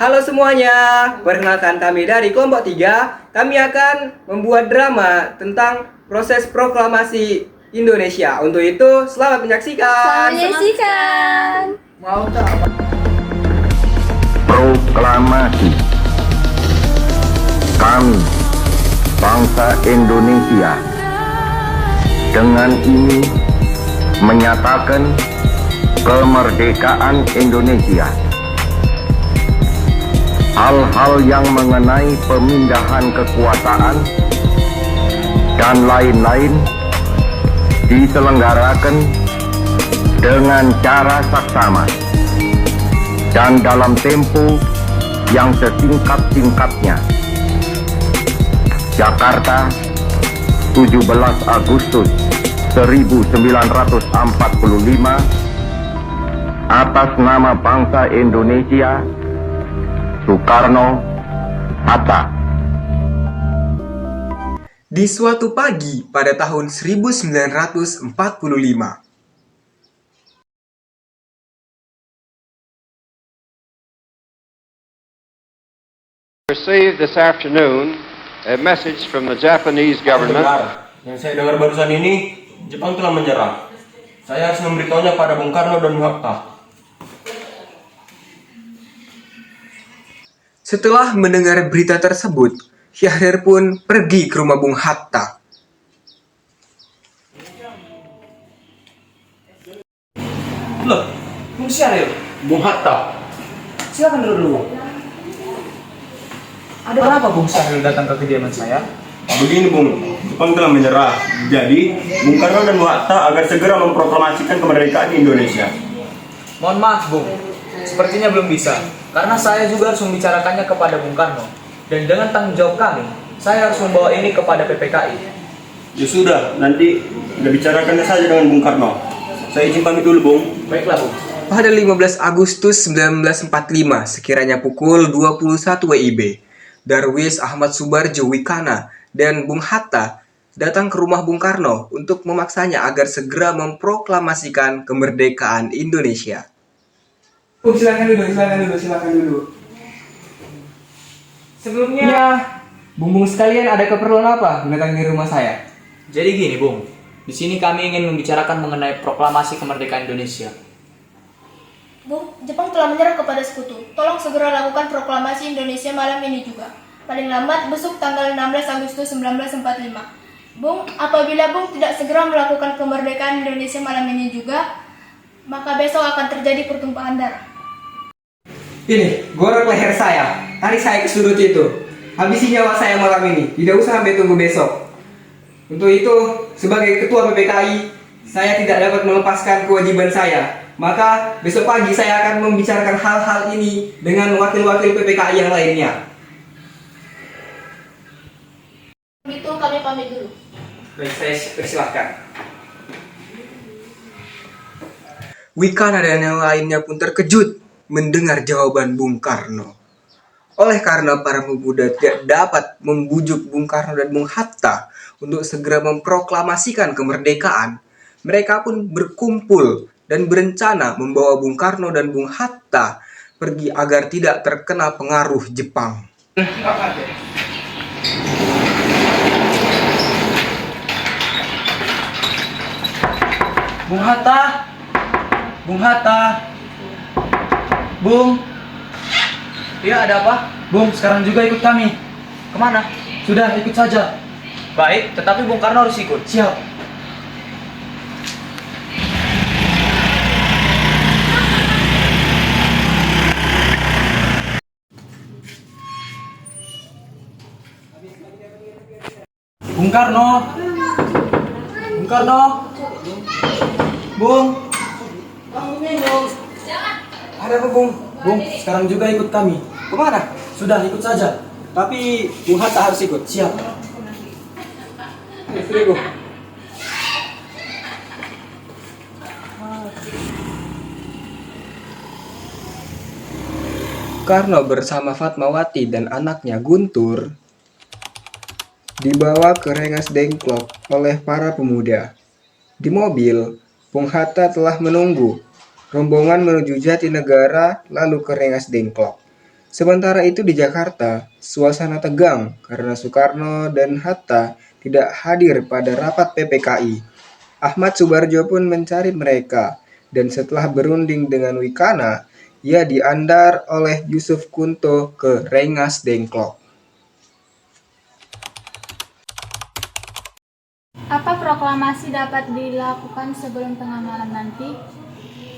Halo semuanya, perkenalkan kami dari kelompok 3. Kami akan membuat drama tentang proses proklamasi Indonesia. Untuk itu, selamat menyaksikan. Mau tak? Proklamasi. Kami, bangsa Indonesia, dengan ini menyatakan kemerdekaan Indonesia. Hal-hal yang mengenai pemindahan kekuasaan dan lain-lain diselenggarakan dengan cara saksama dan dalam tempo yang sesingkat-singkatnya. Jakarta, 17 Agustus 1945, atas nama bangsa Indonesia, Soekarno, Hatta. Di suatu pagi pada tahun 1945, Received this afternoon a message from the Japanese government. Benar. Yang saya dengar barusan ini, Jepang telah menyerang. Saya harus memberitahunya pada Bung Karno dan Bung Hatta. setelah mendengar berita tersebut, Syahrir pun pergi ke rumah Bung Hatta. Loh, Bung Syahrir, Bung Hatta. silakan duduk dulu. Ada kenapa Bung Syahrir datang ke kediaman saya? Begini Bung, Jepang telah menyerah. Jadi, Bung Karno dan Bung Hatta agar segera memproklamasikan kemerdekaan Indonesia. Mohon maaf Bung, sepertinya belum bisa. Karena saya juga harus membicarakannya kepada Bung Karno. Dan dengan tanggung jawab kami, saya harus membawa ini kepada PPKI. Ya sudah, nanti kita bicarakannya saja dengan Bung Karno. Saya izin pamit dulu Bung. Baiklah Bung. Pada 15 Agustus 1945, sekiranya pukul 21 WIB, Darwis Ahmad Subarjo Wikana dan Bung Hatta datang ke rumah Bung Karno untuk memaksanya agar segera memproklamasikan kemerdekaan Indonesia. Silakan dulu. Sebelumnya, Bung sekalian ada keperluan apa mendatangi rumah saya? Jadi gini Bung, di sini kami ingin membicarakan mengenai proklamasi kemerdekaan Indonesia. Bung, Jepang telah menyerah kepada sekutu. Tolong segera lakukan proklamasi Indonesia malam ini juga. Paling lambat besok tanggal 16 Agustus 1945. Bung, apabila Bung tidak segera melakukan kemerdekaan Indonesia malam ini juga, maka besok akan terjadi pertumpahan darah. Ini, gorok leher saya. Tarik saya ke sudut itu. Habisi nyawa saya malam ini. Tidak usah sampai tunggu besok. Untuk itu, sebagai ketua PPKI, saya tidak dapat melepaskan kewajiban saya. Maka besok pagi saya akan membicarakan hal-hal ini dengan wakil-wakil PPKI yang lainnya. Begitu kami pamit dulu. Baik, saya persilahkan. Wikana dan yang lainnya pun terkejut mendengar jawaban Bung Karno. Oleh karena para pemuda tidak dapat membujuk Bung Karno dan Bung Hatta untuk segera memproklamasikan kemerdekaan, mereka pun berkumpul dan berencana membawa Bung Karno dan Bung Hatta pergi agar tidak terkena pengaruh Jepang. Bung Hatta, Bung. Iya, ada apa? Bung, sekarang juga ikut kami. Kemana? Sudah, ikut saja. Baik, tetapi Bung Karno harus ikut. Siap. Bung Karno. Bung Karno. Bung. Ada apa, Bung? Bung, sekarang juga ikut kami. Kemana? Sudah, ikut saja. Tapi Bung Hatta harus ikut. Siap. Istri Bung. Karno bersama Fatmawati dan anaknya Guntur dibawa ke Rengas Dengklok oleh para pemuda. Di mobil, Bung Hatta telah menunggu. Rombongan menuju Jatinegara lalu ke Rengas Dengklok. Sementara itu di Jakarta, suasana tegang karena Soekarno dan Hatta tidak hadir pada rapat PPKI. Ahmad Subarjo pun mencari mereka, dan setelah berunding dengan Wikana, ia diandar oleh Yusuf Kunto ke Rengas Dengklok. Apa proklamasi dapat dilakukan sebelum tengah malam nanti?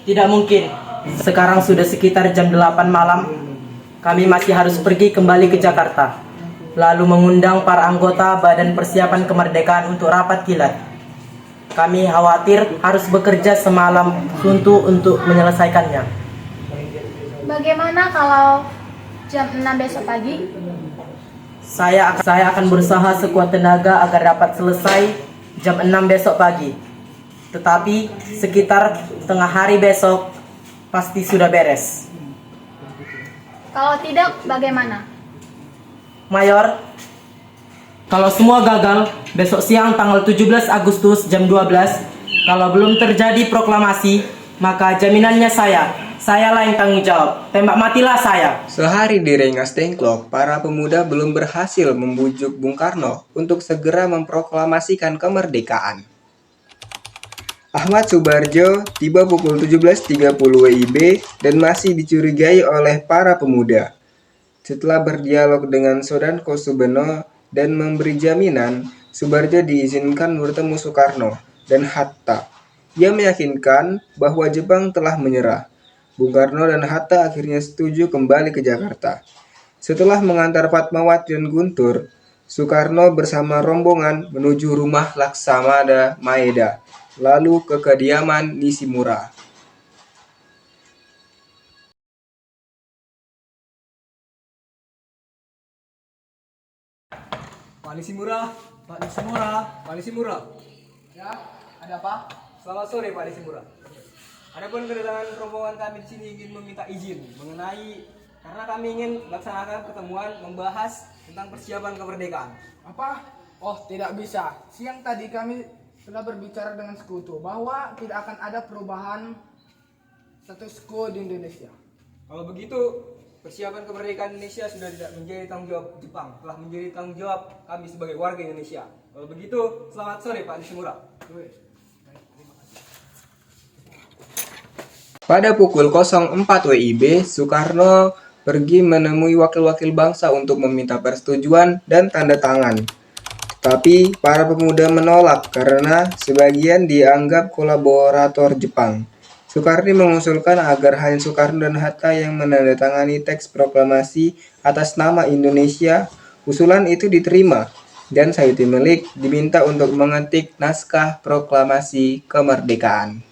Tidak mungkin. Sekarang sudah sekitar jam 8 malam. Kami masih harus pergi kembali ke Jakarta. Lalu mengundang para anggota Badan Persiapan Kemerdekaan untuk rapat kilat. Kami khawatir harus bekerja semalam suntuk untuk menyelesaikannya. Bagaimana kalau jam 6 besok pagi? Saya akan berusaha sekuat tenaga agar dapat selesai jam 6 besok pagi. Tetapi sekitar tengah hari besok pasti sudah beres. Kalau tidak, bagaimana? Mayor, kalau semua gagal, besok siang tanggal 17 Agustus jam 12, kalau belum terjadi proklamasi, maka jaminannya sayalah yang tanggung jawab. Tembak matilah saya. Sehari di Rengas Dengklok, para pemuda belum berhasil membujuk Bung Karno untuk segera memproklamasikan kemerdekaan. Ahmad Subarjo tiba pukul 17.30 WIB dan masih dicurigai oleh para pemuda. Setelah berdialog dengan Soedanko Subeno dan memberi jaminan, Subarjo diizinkan bertemu Soekarno dan Hatta. Ia meyakinkan bahwa Jepang telah menyerah. Bung Karno dan Hatta akhirnya setuju kembali ke Jakarta. Setelah mengantar Fatmawati dan Guntur, Soekarno bersama rombongan menuju rumah Laksamana Maeda, lalu ke kediaman Nishimura. Pak Nishimura. Pak Nishimura. Ya, ada apa? Selamat sore Pak Nishimura. Adapun kedatangan rombongan kami di sini ingin meminta izin karena kami ingin melaksanakan pertemuan membahas tentang persiapan kemerdekaan. Apa? Oh, tidak bisa. Siang tadi kami telah berbicara dengan sekutu bahwa tidak akan ada perubahan status quo di Indonesia. Kalau begitu, persiapan kemerdekaan Indonesia sudah tidak menjadi tanggung jawab Jepang, telah menjadi tanggung jawab kami sebagai warga Indonesia. Kalau begitu, selamat sore Pak Nishimura. Pada pukul 04 WIB, Soekarno pergi menemui wakil-wakil bangsa untuk meminta persetujuan dan tanda tangan. Tapi para pemuda menolak karena sebagian dianggap kolaborator Jepang. Soekarno mengusulkan agar hanya Soekarno dan Hatta yang menandatangani teks proklamasi atas nama Indonesia. Usulan itu diterima dan Sayuti Melik diminta untuk mengetik naskah proklamasi kemerdekaan.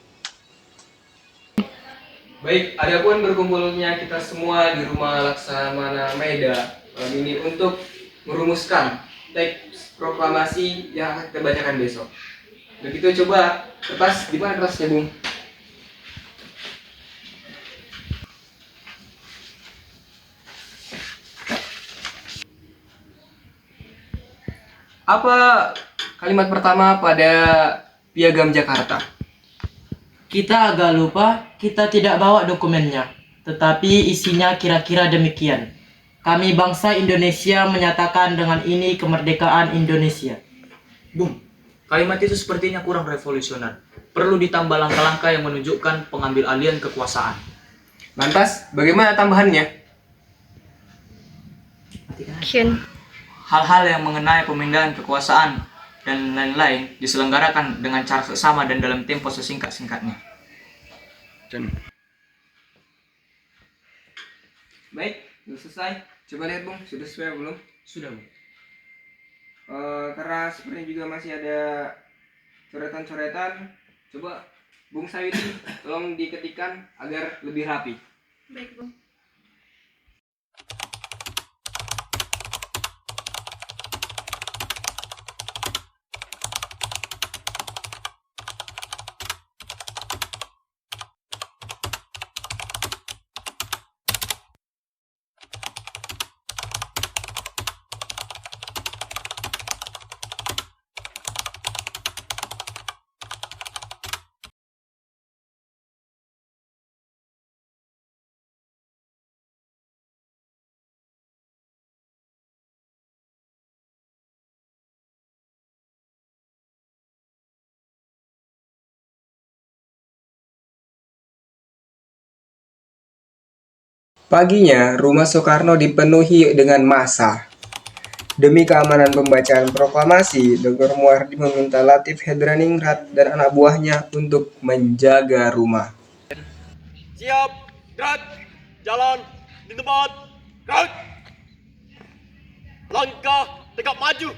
Baik, adapun berkumpulnya kita semua di rumah Laksamana Maeda malam ini untuk merumuskan teks proklamasi yang akan kita bacakan besok. Begitu, coba kertas, di mana kertasnya, Bung? Apa kalimat pertama pada Piagam Jakarta? Kita agak lupa, kita tidak bawa dokumennya. Tetapi isinya kira-kira demikian. Kami bangsa Indonesia menyatakan dengan ini kemerdekaan Indonesia. Bung, kalimat itu sepertinya kurang revolusioner. Perlu ditambah langkah-langkah yang menunjukkan pengambil alihan kekuasaan. Lantas, bagaimana tambahannya? Hal-hal yang mengenai pemindahan kekuasaan dan lain-lain diselenggarakan dengan cara seksama dan dalam tempo sesingkat-singkatnya. Baik, sudah selesai. Coba lihat, Bung, sudah sesuai belum? Sudah, Bung. Karena sepertinya juga masih ada coretan-coretan. Coba Bung Sayuti tolong diketikkan agar lebih rapi. Baik, Bung. Paginya, rumah Soekarno dipenuhi dengan massa. Demi keamanan pembacaan proklamasi, Dr. Muardi meminta Latif Hedraningrat dan anak buahnya untuk menjaga rumah. Siap, gerak, jalan, di tempat, gerak. Langkah, tegak maju.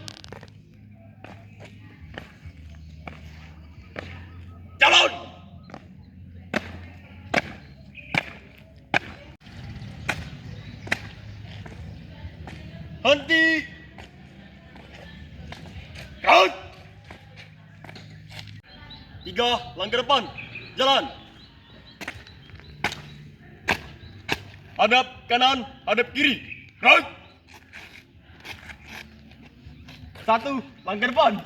Jalan. Henti. Gerak. 3, langkah depan, jalan. Hadap kanan, hadap kiri. Gerak. 1, langkah depan.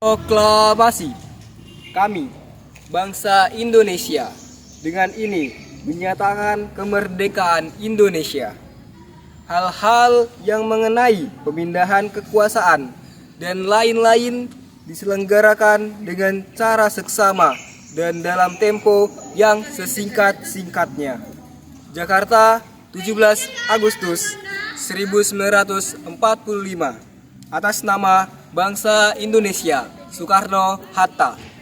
Proklamasi. Kami, bangsa Indonesia, dengan ini menyatakan kemerdekaan Indonesia. Hal-hal yang mengenai pemindahan kekuasaan dan lain-lain diselenggarakan dengan cara seksama dan dalam tempo yang sesingkat-singkatnya. Jakarta, 17 Agustus 1945. Atas nama bangsa Indonesia, Soekarno-Hatta.